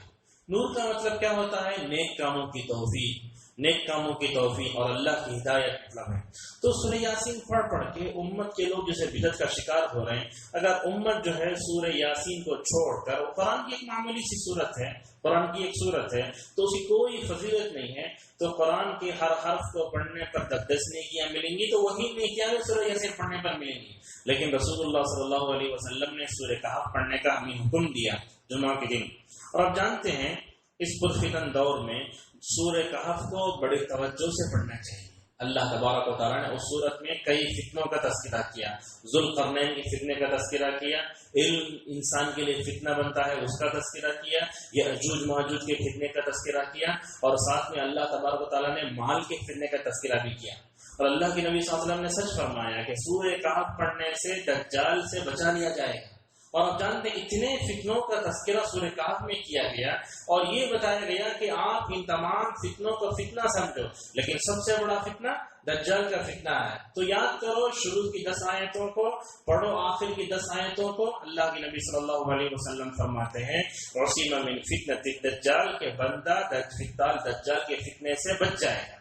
S1: نور کا مطلب کیا ہوتا ہے؟ نیک کاموں کی توفیق، نیک کاموں کی توفیق اور اللہ کی ہدایت مطلب ہے۔ تو سورہ یاسین پڑھ کے امت کے لوگ جیسے بدعت کا شکار ہو رہے ہیں، اگر امت جو ہے سورہ یاسین کو چھوڑ کر، قرآن کی ایک معمولی سی صورت ہے، قرآن کی ایک صورت ہے تو اس کی کوئی فضیلت نہیں ہے، تو قرآن کے ہر حرف کو پڑھنے پر 10 نیکیاں ملیں گی، تو وہی نیکیاں سورہ یاسین پڑھنے پر ملیں گی۔ لیکن رسول اللہ صلی اللہ علیہ وسلم نے سورہ کہف پڑھنے کا ہمیں حکم دیا جمعہ کے دن۔ اور آپ جانتے ہیں اس پرفتن دور میں سورہ کہف کو بڑی توجہ سے پڑھنا چاہیے۔ اللہ تبارک و تعالیٰ نے اس صورت میں کئی فتنوں کا تذکرہ کیا، ذوالقرنین کے فتنے کا تذکرہ کیا، علم انسان کے لیے فتنہ بنتا ہے اس کا تذکرہ کیا، یأجوج ماجوج کے فتنے کا تذکرہ کیا، اور ساتھ میں اللہ تبارک و تعالیٰ نے مال کے فتنے کا تذکرہ بھی کیا۔ اور اللہ کے نبی صلی اللہ علیہ وسلم نے سچ فرمایا کہ سورہ کہف پڑھنے سے دجال سے بچا لیا جائے گا۔ اور آپ جانتے ہیں اتنے فتنوں کا تذکرہ سورہ کہف میں کیا گیا اور یہ بتایا گیا کہ آپ ان تمام فتنوں کو فتنہ سمجھو، لیکن سب سے بڑا فتنہ دجال کا فتنہ ہے۔ تو یاد کرو شروع کی 10 آیتوں کو، پڑھو آخر کی 10 آیتوں کو۔ اللہ کے نبی صلی اللہ علیہ وسلم فرماتے ہیں عصم من فتنۃ الدجال، کے بندہ دجال کے فتنے سے بچ جائے گا۔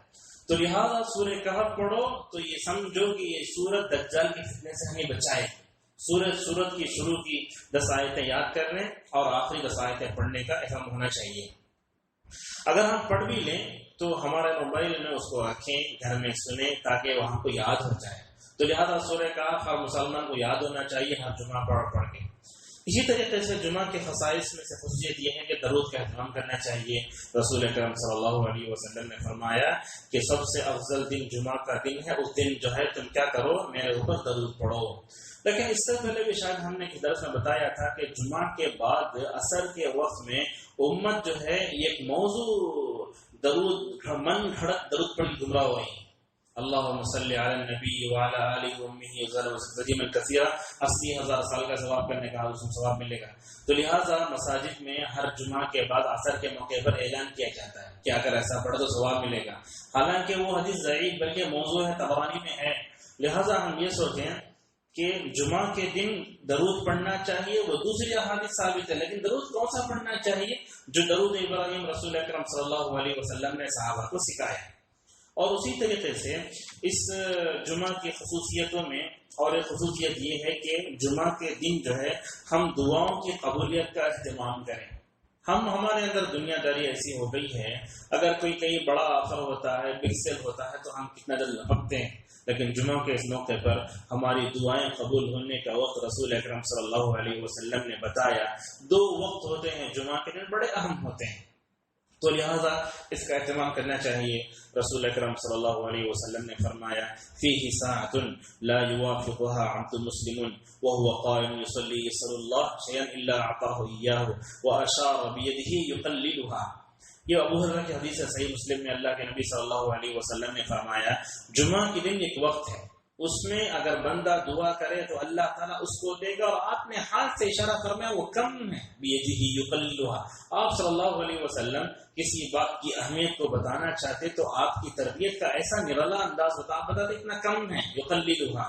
S1: تو لہذا سورہ کہف پڑھو تو یہ سمجھو کہ یہ سورت دجال کے فتنے سے ہمیں بچائے گی۔ سورت کی شروع کی 10 آیتیں یاد کر لیں اور آخری 10 آیتیں پڑھنے کا اہتمام ہونا چاہیے۔ اگر ہم پڑھ بھی لیں تو ہمارے موبائل میں اس کو رکھیں، گھر میں سنیں تاکہ وہ ہم کو یاد ہو جائے۔ تو لہذا سورہ کہف ہر مسلمان کو یاد ہونا چاہیے ہر جمعہ پڑھ کے۔ اسی طریقے سے جمعہ کے خصائص میں سے خصوصیت یہ ہے کہ درود کا اہتمام کرنا چاہیے. رسول اکرم صلی اللہ علیہ وسلم نے فرمایا کہ سب سے افضل دن جمعہ کا دن ہے، اس دن جو ہے تم کیا کرو، میرے اوپر درود پڑھو. لیکن اس سے پہلے بھی شاید ہم نے ایک درس میں بتایا تھا کہ جمعہ کے بعد عصر کے وقت میں امت جو ہے ایک موضوع درود من گھڑت درود پر گمراہ ہوئی. اللہم صلی علی النبی وعلی آلہ وامہ وسلم کثیرا، 80,000 سال کا ثواب کرنے کا اس میں ثواب ملے گا. تو لہٰذا مساجد میں ہر جمعہ کے بعد عصر کے موقع پر اعلان کیا جاتا ہے کہ اگر ایسا پڑھو تو ثواب ملے گا. حالانکہ وہ حدیث ضعیف بلکہ موضوع ہے، طبرانی میں ہے. لہٰذا ہم یہ سوچیں کہ جمعہ کے دن درود پڑھنا چاہیے، وہ دوسری احادیث ثابت ہے، لیکن درود کون سا پڑھنا چاہیے؟ جو درود ابراہیم رسول اکرم صلی اللہ علیہ وسلم نے صحابہ کو سکھایا. اور اسی طریقے سے اس جمعہ کی خصوصیتوں میں اور ایک خصوصیت یہ ہے کہ جمعہ کے دن جو ہے ہم دعاؤں کی قبولیت کا اہتمام کریں. ہمارے اندر دنیا داری ایسی ہو گئی ہے، اگر کوئی کہیں بڑا آفر ہوتا ہے، بگ سیل ہوتا ہے تو ہم کتنا جلد لپکتے ہیں، لیکن جمعہ کے اس موقع پر ہماری دعائیں قبول ہونے کا وقت رسول اکرم صلی اللہ علیہ وسلم نے بتایا. 2 وقت ہوتے ہیں جمعہ کے دن، بڑے اہم ہوتے ہیں، تو لہذا اس کا اہتمام کرنا چاہیے. رسول اکرم صلی اللہ علیہ وسلم نے فرمایا فیہ ساعۃ لا یوافقها عبد مسلم وهو قائم یصلی یسأل اللہ شیئا الا اعطاه ایاه واشار بیده یقللها. یہ ابو ہریرہ کی حدیث ہے، صحیح مسلم میں. اللہ کے نبی صلی اللہ علیہ وسلم نے فرمایا جمعہ کے دن ایک وقت ہے، اس میں اگر بندہ دعا کرے تو اللہ تعالیٰ اس کو دے گا، اور آپ نے ہاتھ سے اشارہ فرمایا وہ کم ہے، بیدہ یقللها. آپ صلی اللہ علیہ وسلم کسی بات کی اہمیت کو بتانا چاہتے تو آپ کی تربیت کا ایسا نرالا انداز ہوتا، آپ بتاتے اتنا کم ہے، یقللها.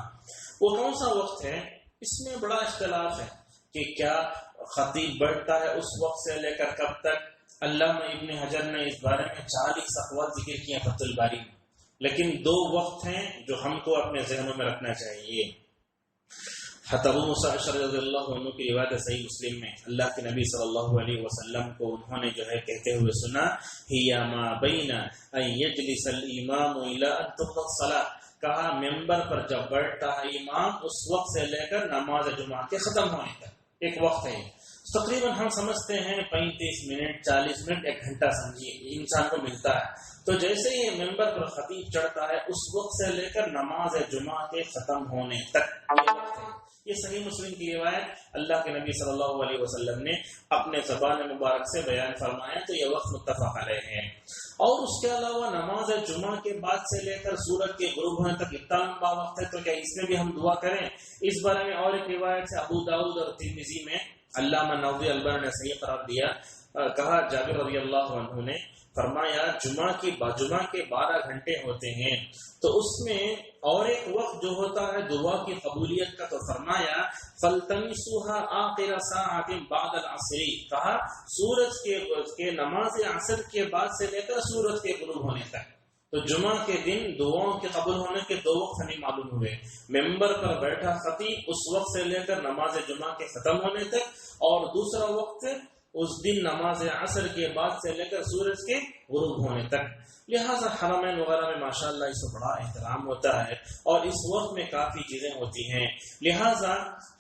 S1: وہ کون سا وقت ہے؟ اس میں بڑا اختلاف ہے کہ کیا خطیب بیٹھتا ہے اس وقت سے لے کر کب تک. علامہ ابن حجر نے اس بارے میں 40 اقوال ذکر کیے فتح الباری میں، لیکن 2 وقت ہیں جو ہم کو اپنے ذہنوں میں رکھنا چاہیے. ابو موسیٰ اشعری رضی اللہ عنہ کی روایت صحیح مسلم میں، اللہ کے نبی صلی اللہ علیہ وسلم کو انہوں نے جو ہے کہتے ہوئے سنا ہی ما بین ان یجلس الامام الی ان تقضى الصلاۃ. کہا ممبر پر جب بیٹھتا ہے امام اس وقت سے لے کر نماز جمعہ کے ختم ہونے تک ایک وقت ہے. تقریباً ہم سمجھتے ہیں 35 منٹ 40 منٹ 1 گھنٹہ سمجھیے انسان کو ملتا ہے. تو جیسے ہی ممبر پر خطیب چڑھتا ہے اس وقت سے لے کر نماز جمعہ کے ختم ہونے تک یہ وقت ہے. یہ صحیح مسلم کی روایت اللہ کے نبی صلی اللہ علیہ وسلم نے اپنے زبان مبارک سے بیان فرمایا، تو یہ وقت متفق علیہ ہے. اور اس کے علاوہ نماز جمعہ کے بعد سے لے کر سورج کے غروب ہونے تک اتنا لمبا وقت ہے، تو کیا اس میں بھی ہم دعا کریں؟ اس بارے میں اور ایک روایت سے ابو داؤد اور ترمذی میں علامہ نووی البانی نے صحیح قرار دیا. کہا جابر رضی اللہ عنہ نے فرمایا جمعہ کے 12 گھنٹے ہوتے ہیں، تو اس میں اور ایک وقت جو ہوتا ہے دعا کی قبولیت کا، تو فرمایا فَالْتَمِسُوهَا آخِرَ سَاعَةٍ بَعْدَ الْعَصْرِ. کہا سورج کے نماز عصر کے بعد سے لے کر سورج کے غروب ہونے تک. تو جمعہ کے دن دعاؤں کے قبول ہونے کے 2 وقت ہمیں معلوم ہوئے. ممبر پر بیٹھا خطیب اس وقت سے لے کر نماز جمعہ کے ختم ہونے تک، اور دوسرا وقت اس دن نماز عصر کے بعد سے لے کر سورج کے غروب ہونے تک. لہٰذا حرمین وغیرہ میں ماشاءاللہ اس کو بڑا احترام ہوتا ہے، اور اس وقت میں کافی چیزیں ہوتی ہیں. لہٰذا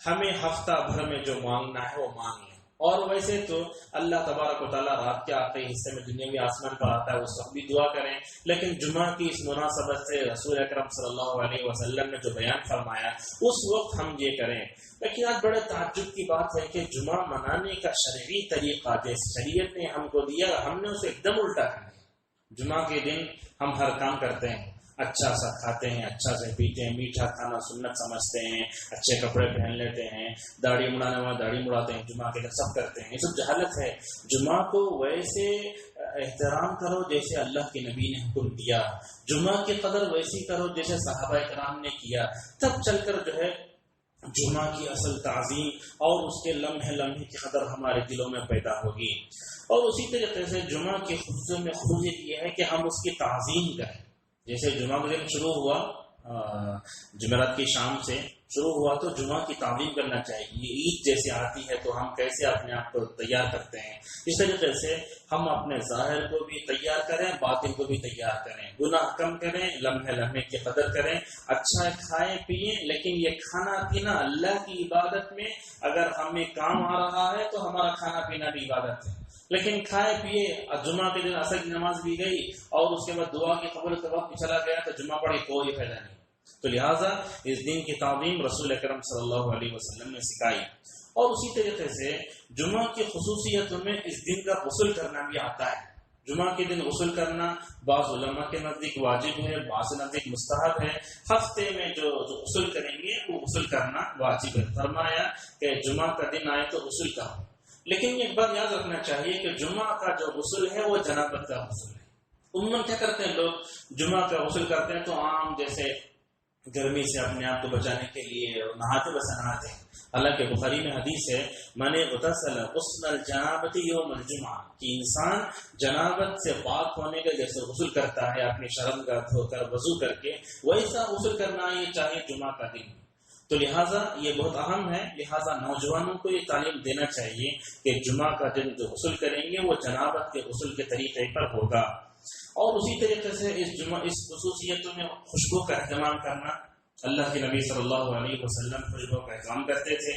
S1: ہمیں ہفتہ بھر میں جو مانگنا ہے وہ مانگ لیں. اور ویسے تو اللہ تبارک و تعالیٰ رات کے آخری حصے میں دنیاوی آسمان پر آتا ہے، اس وقت بھی دعا کریں. لیکن جمعہ کی اس مناسبت سے رسول اکرم صلی اللہ علیہ وسلم نے جو بیان فرمایا اس وقت ہم یہ کریں. لیکن آج بڑے تعجب کی بات ہے کہ جمعہ منانے کا شرعی طریقہ جیسے شریعت نے ہم کو دیا، ہم نے اسے ایک دم الٹا کر دیا. جمعہ کے دن ہم ہر کام کرتے ہیں، اچھا سا کھاتے ہیں، اچھا سے پیتے ہیں، میٹھا کھانا سنت سمجھتے ہیں، اچھے کپڑے پہن لیتے ہیں، داڑھی مڑانے والا داڑھی مڑاتے ہیں، جمعہ کے دن سب کرتے ہیں. یہ سب جہالت ہے. جمعہ کو ویسے احترام کرو جیسے اللہ کے نبی نے حکم دیا، جمعہ کی قدر ویسی کرو جیسے صحابہ کرام نے کیا، تب چل کر جو ہے جمعہ کی اصل تعظیم اور اس کے لمحے لمحے کی قدر ہمارے دلوں میں پیدا ہوگی. اور اسی طریقے سے جمعہ کی خصوصیت میں خصوصیت یہ ہے کہ ہم اس کی تعظیم کریں. جیسے جمعہ کا دن شروع ہوا جمعرات کی شام سے، شروع ہوا تو جمعہ کی تعظیم کرنا چاہیے. یہ عید جیسے آتی ہے تو ہم کیسے اپنے آپ کو تیار کرتے ہیں، اس طریقے سے ہم اپنے ظاہر کو بھی تیار کریں، باطن کو بھی تیار کریں، گناہ کم کریں، لمحے لمحے کی قدر کریں، اچھا کھائیں پیئیں. لیکن یہ کھانا پینا اللہ کی عبادت میں اگر ہمیں کام آ رہا ہے تو ہمارا کھانا پینا بھی عبادت ہے. لیکن کھائے پیے، جمعہ کے دن عصر کی نماز بھی گئی اور اس کے بعد دعا کی قبول کا وقت چلا گیا تو جمعہ پڑھی کوئی فائدہ نہیں. تو لہٰذا اس دن کی تعظیم رسول اکرم صلی اللہ علیہ وسلم نے سکھائی. اور اسی طریقے سے جمعہ کی خصوصیتوں میں اس دن کا غسل کرنا بھی آتا ہے. جمعہ کے دن غسل کرنا بعض علماء کے نزدیک واجب ہے، بعض نزدیک مستحب ہے. ہفتے میں جو غسل کریں گے وہ غسل کرنا واجب ہے. فرمایا کہ جمعہ کا دن آئے تو غسل کرو. لیکن ایک بات یاد رکھنا چاہیے کہ جمعہ کا جو غسل ہے وہ جنابت کا غسل ہے. عموماً کیا کرتے ہیں لوگ، جمعہ کا غسل کرتے ہیں تو عام جیسے گرمی سے اپنے آپ کو بچانے کے لیے نہاتے بس نہاتے ہیں. حالانکہ بخاری میں حدیث ہے من اغتسل غسل الجنابۃ یوم الجمعہ، کہ انسان جنابت سے پاک ہونے کا جیسے غسل کرتا ہے اپنی شرمگاہ دھو کر وضو کر کے، ویسا غسل کرنا یہ چاہے جمعہ کا دن. تو لہٰذا یہ بہت اہم ہے. لہٰذا نوجوانوں کو یہ تعلیم دینا چاہیے کہ جمعہ کا دن جو غسل کریں گے وہ جنابت کے غسل کے طریقے پر ہوگا. اور اسی طریقے سے اس خصوصیتوں میں خوشبو کا اہتمام کرنا. اللہ کے نبی صلی اللہ علیہ وسلم خوشبو کا اہتمام کرتے تھے.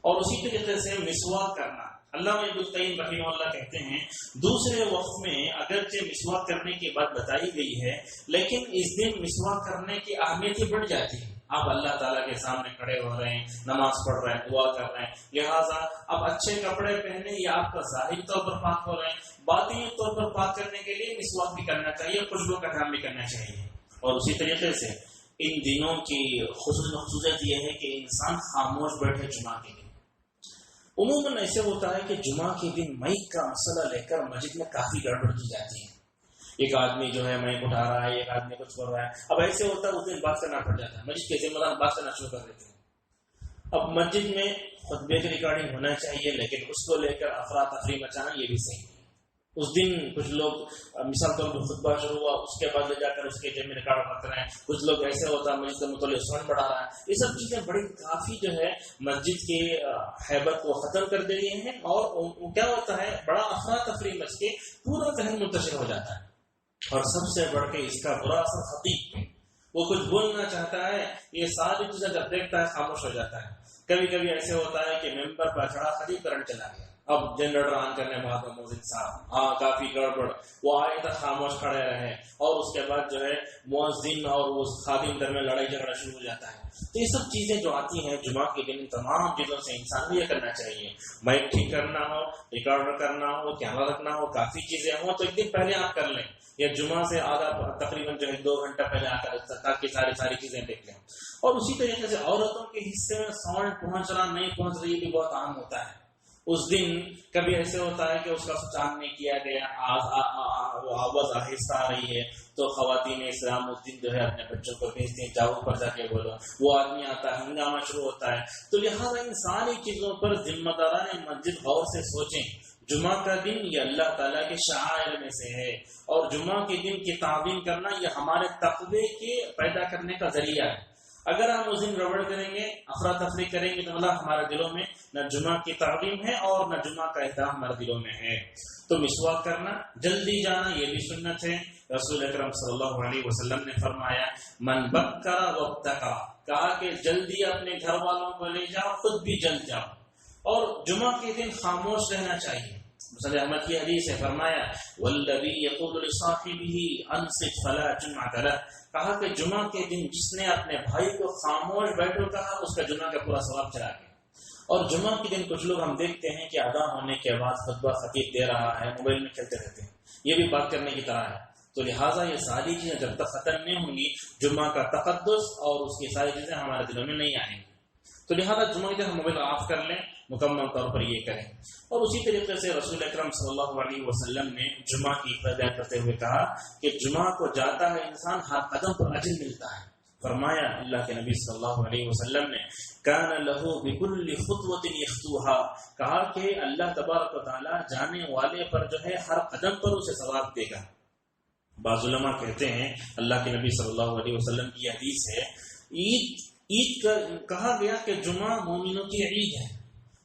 S1: اور اسی طریقے سے مسواک کرنا. علامہ ابن القیم رحمہ اللہ کہتے ہیں دوسرے وقت میں اگرچہ مسواک کرنے کی بات بتائی گئی ہے لیکن اس دن مسواک کرنے کی اہمیت ہی بڑھ جاتی ہے. آپ اللہ تعالیٰ کے سامنے کھڑے ہو رہے ہیں، نماز پڑھ رہے ہیں، دعا کر رہے ہیں، لہٰذا اب اچھے کپڑے پہنے یا آپ کا ظاہری طور پر پاک ہو رہے ہیں، باطنی طور پر پاک کرنے کے لیے مسواک بھی کرنا چاہیے، خوشبو کا کام بھی کرنا چاہیے. اور اسی طریقے سے ان دنوں کی خصوصیت یہ ہے کہ انسان خاموش بیٹھے جمعہ کے دن. عموماً ایسے ہوتا ہے کہ جمعہ کے دن مائک کا مسئلہ لے کر مسجد میں کافی گڑبڑ کی جاتی ہے. ایک آدمی جو ہے مائک اٹھا رہا ہے، ایک آدمی کچھ کر رہا ہے. اب ایسے ہوتا ہے اس دن بات کرنا پڑ جاتا ہے، مسجد کے ذمہ دار بات کرنا شروع کر دیتے ہیں. اب مسجد میں خطبے کی ریکارڈنگ ہونا چاہیے لیکن اس کو لے کر افراتفری مچانا یہ بھی صحیح نہیں. اس دن کچھ لوگ مثال طور پر خطبہ شروع ہوا اس کے بعد لے جا کر اس کے جیب میں ریکارڈ کرتے رہے ہیں. کچھ لوگ ایسے ہوتا ہے مسجد کے متعلق ساؤنڈ بڑھا رہا ہے. یہ سب چیزیں بڑی کافی جو ہے مسجد کی ہیبت کو ختم کر دے رہی ہیں. اور کیا ہوتا ہے بڑا افراتفری مچ کے پورا ذہن منتشر ہو جاتا ہے. اور سب سے بڑھ کے اس کا برا اثر خطیب پہ. وہ کچھ بولنا چاہتا ہے، یہ ساری چیزیں جب دیکھتا ہے خاموش ہو جاتا ہے. کبھی کبھی ایسے ہوتا ہے کہ ممبر پر چڑھا خطیب کرنٹ چلا گیا. اب جنریٹر آن کرنے بعد مؤذن صاحب کافی گڑبڑ، وہ آئے تک خاموش کھڑے رہے اور اس کے بعد جو ہے مؤذن اور وہ خادم درمیان لڑائی جھگڑا شروع ہو جاتا ہے. تو یہ سب چیزیں جو آتی ہیں جمعہ کے دن تمام چیزوں سے انسان کو یہ کرنا چاہیے. مائک ٹھیک کرنا ہو، ریکارڈر کرنا ہو، کیمرہ رکھنا ہو، کافی چیزیں ہوں تو ایک دن پہلے آپ کر لیں یا جمعہ سے آدھا تقریباً جو ہے 2 گھنٹہ پہلے آ کر تاکہ ساری چیزیں دیکھ لیں. اور اسی طریقے سے عورتوں کے حصے میں ساؤنڈ پہنچ رہا نہیں پہنچ رہی بھی بہت عام ہوتا ہے. اس دن کبھی ایسے ہوتا ہے کہ اس کا سچان نہیں کیا گیا، آواز آہستہ آ رہی ہے تو خواتین اسلام اس دن جو ہے اپنے بچوں کو بھیجتے ہیں جاؤ پر جا کے بولو. وہ آدمی آتا ہے، ہنگامہ شروع ہوتا ہے. تو لہٰذا ان ساری چیزوں پر ذمہ داران مسجد غور سے سوچیں. جمعہ کا دن یہ اللہ تعالیٰ کے شعائر میں سے ہے اور جمعہ کے دن کی تعظیم کرنا یہ ہمارے تقوی کے پیدا کرنے کا ذریعہ ہے. اگر ہم اس دن گڑبڑ کریں گے، افراتفری کریں گے تو اللہ ہمارے دلوں میں نہ جمعہ کی تعظیم ہے اور نہ جمعہ کا احترام ہمارے دلوں میں ہے. تو مسواک کرنا، جلدی جانا یہ بھی سنت ہے. رسول اکرم صلی اللہ علیہ وسلم نے فرمایا من بکر وابتکر، کہا کہ جلدی اپنے گھر والوں کو لے جاؤ، خود بھی جلد جاؤ. اور جمعہ کے دن خاموش رہنا چاہیے. مسند احمد کی حدیث ہے، فرمایا والذی یقول لصاحبہ انصت فلا جمعۃ لہ، کہا کہ جمعہ کے دن جس نے اپنے بھائی کو خاموش بیٹھو کہا اس کا جمعہ کا پورا ثواب چلا گیا. اور جمعہ کے دن کچھ لوگ ہم دیکھتے ہیں کہ ادا ہونے کے بعد خطبہ خطیب دے رہا ہے موبائل میں کھیلتے رہتے ہیں، یہ بھی بات کرنے کی طرح ہے. تو لہٰذا یہ ساری چیزیں جب تک ختم نہیں ہوں گی جمعہ کا تقدس اور اس کی ساری چیزیں ہمارے دلوں میں نہیں آئیں گی. تو لہٰذا جمعہ کے دن ہم موبائل آف کر لیں، مکمل طور پر یہ کریں. اور اسی طریقے سے رسول اکرم صلی اللہ علیہ وسلم نے جمعہ کی فضیلت کرتے ہوئے کہا کہ جمعہ کو جاتا ہے انسان ہر قدم پر اجر ملتا ہے. فرمایا اللہ کے نبی صلی اللہ علیہ وسلم نے کان لہ بکل خطوۃ یخطوها، کہا کہ اللہ تبارک و تعالی جانے والے پر جو ہے ہر قدم پر اسے ثواب دے گا. بعض علماء کہتے ہیں اللہ کے نبی صلی اللہ علیہ وسلم کی حدیث ہے عید عید کا کہا گیا کہ جمعہ مومنوں کی عید ہے،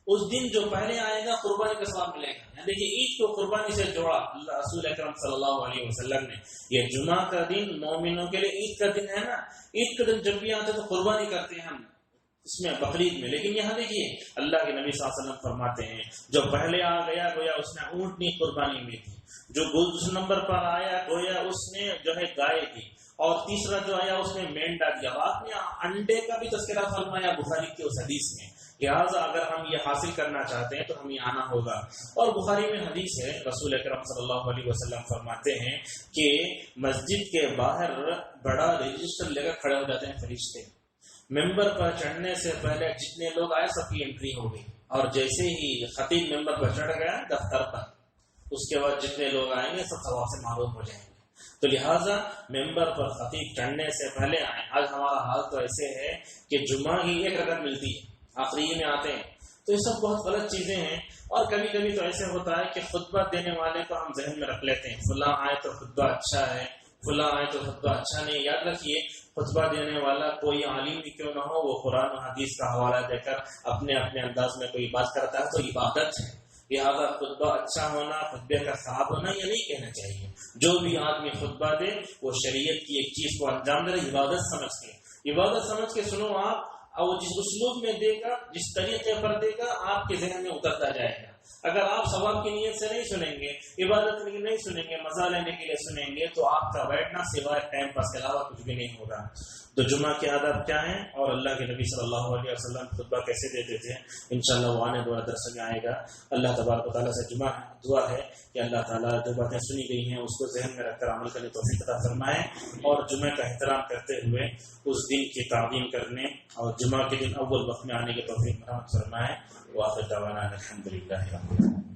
S1: اس دن جو پہلے آئے گا قربانی کا ثواب ملے گا۔ یعنی کہ عید کو قربانی سے جوڑا اللہ رسول اکرم صلی اللہ علیہ وسلم نے۔ یہ جمعہ کا دن مومنوں کے لیے عید کا دن ہے نا، عید کا دن جب بھی آتے تو قربانی کرتے ہیں ہم اس میں، بقرعید میں۔ لیکن یہاں دیکھیے اللہ کے نبی صلی اللہ علیہ وسلم فرماتے ہیں جو پہلے آ گیا گویا اس نے اونٹنی قربانی میں تھی، جو دوسرے نمبر پر آیا گویا اس نے جو ہے گائے دی، اور تیسرا جو آیا اس نے مینڈا دیا۔ آپ نے انڈے کا بھی تذکرہ فرمایا بخاری کی اس حدیث میں، لہٰذا اگر ہم یہ حاصل کرنا چاہتے ہیں تو ہمیں آنا ہوگا۔ اور بخاری میں حدیث ہے، رسول اکرم صلی اللہ علیہ وسلم فرماتے ہیں کہ مسجد کے باہر بڑا رجسٹر لے کر کھڑے ہو جاتے ہیں فرشتے، ممبر پر چڑھنے سے پہلے جتنے لوگ آئے سب کی انٹری ہو گئی، اور جیسے ہی خطیب ممبر پر چڑھ گیا دفتر پر، اس کے بعد جتنے لوگ آئیں گے سب ثواب سے معروف ہو جائیں گے۔ تو لہٰذا ممبر پر خطیب چڑھنے سے پہلے آئیں۔ آج ہمارا حال تو ایسے ہے کہ جمعہ کی ایک رکعت ملتی ہے، آخری میں آتے ہیں، تو یہ سب بہت غلط چیزیں ہیں۔ اور کبھی کبھی تو ایسے ہوتا ہے کہ خطبہ دینے والے کو ہم ذہن میں رکھ لیتے ہیں، فلاں آئے تو خطبہ اچھا ہے، فلاں آئے تو خطبہ اچھا نہیں۔ یاد رکھیے خطبہ دینے والا کوئی عالم بھی کیوں نہ ہو، وہ قرآن و حدیث کا حوالہ دے کر اپنے اپنے انداز میں کوئی بات کرتا ہے تو عبادت ہے۔ لہٰذا خطبہ اچھا ہونا، خطبے کا ثواب ہونا یہ نہیں کہنا چاہیے۔ جو بھی آدمی خطبہ دے وہ شریعت کی ایک چیز کو انجام دے، عبادت سمجھ کے، عبادت سمجھ کے سنو آپ، اور جس اسلوب میں دے گا، جس طریقے پر دے گا، آپ کے ذہن میں اترتا جائے گا۔ اگر آپ ثواب کی نیت سے نہیں سنیں گے، عبادت کے لیے نہیں سنیں گے، مزہ لینے کے لیے سنیں گے، تو آپ کا بیٹھنا سوائے ٹائم پاس کے علاوہ کچھ بھی نہیں ہوگا۔ تو جمعہ کے آداب کیا ہیں اور اللہ کے نبی صلی اللہ علیہ وسلم خطبہ کیسے دیتے تھے، انشاءاللہ وہ آنے والا درس میں آئے گا۔ اللہ تبارک و تعالیٰ سے دعا ہے کہ اللہ تعالیٰ جو باتیں سنی گئی ہیں اس کو ذہن میں رکھ کر عمل کرنے توفیق عطا فرمائے، اور جمعہ کا احترام کرتے ہوئے اس دن کی تعظیم کرنے اور جمعہ کے دن اول وقت میں آنے کے توفیق عطا فرمائے۔ وآخر دعوانا الحمدللہ رب العالمین۔